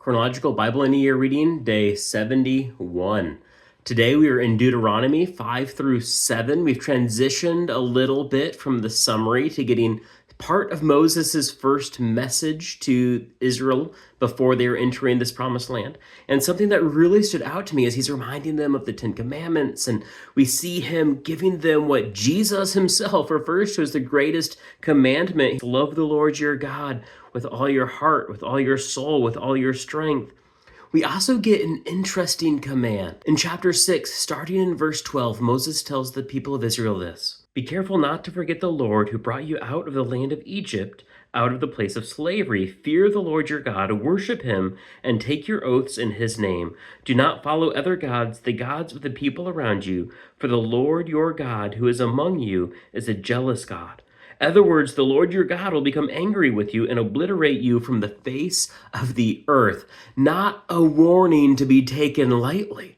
Chronological Bible in a Year reading, day 71. Today we are in Deuteronomy 5 through 7. We've transitioned a little bit from the summary to getting part of Moses' first message to Israel before they were entering this promised land. And something that really stood out to me is he's reminding them of the Ten Commandments, and we see him giving them what Jesus himself refers to as the greatest commandment: love the Lord your God with all your heart, with all your soul, with all your strength. We also get an interesting command. In chapter 6, starting in verse 12, Moses tells the people of Israel this: "Be careful not to forget the Lord who brought you out of the land of Egypt, out of the place of slavery. Fear the Lord your God, worship him, and take your oaths in his name. Do not follow other gods, the gods of the people around you, for the Lord your God who is among you is a jealous God. In other words, the Lord your God will become angry with you and obliterate you from the face of the earth." Not a warning to be taken lightly.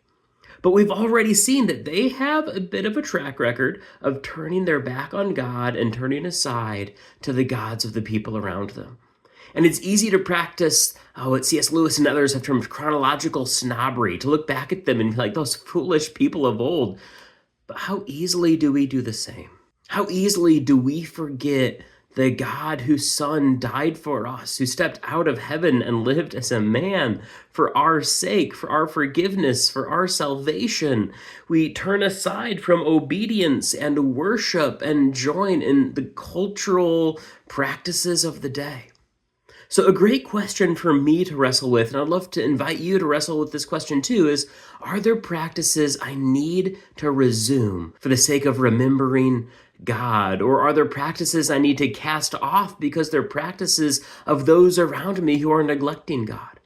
But we've already seen that they have a bit of a track record of turning their back on God and turning aside to the gods of the people around them. And it's easy to practice what C.S. Lewis and others have termed chronological snobbery, to look back at them and be like, those foolish people of old. But how easily do we do the same? How easily do we forget the God whose Son died for us, who stepped out of heaven and lived as a man for our sake, for our forgiveness, for our salvation? We turn aside from obedience and worship and join in the cultural practices of the day. So a great question for me to wrestle with, and I'd love to invite you to wrestle with this question too, is: are there practices I need to resume for the sake of remembering God? Or are there practices I need to cast off because they're practices of those around me who are neglecting God?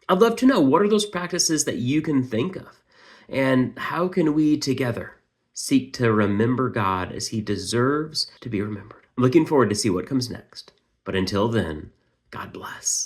I'd love to know, what are those practices that you can think of? And how can we together seek to remember God as he deserves to be remembered? I'm looking forward to see what comes next. But until then, God bless.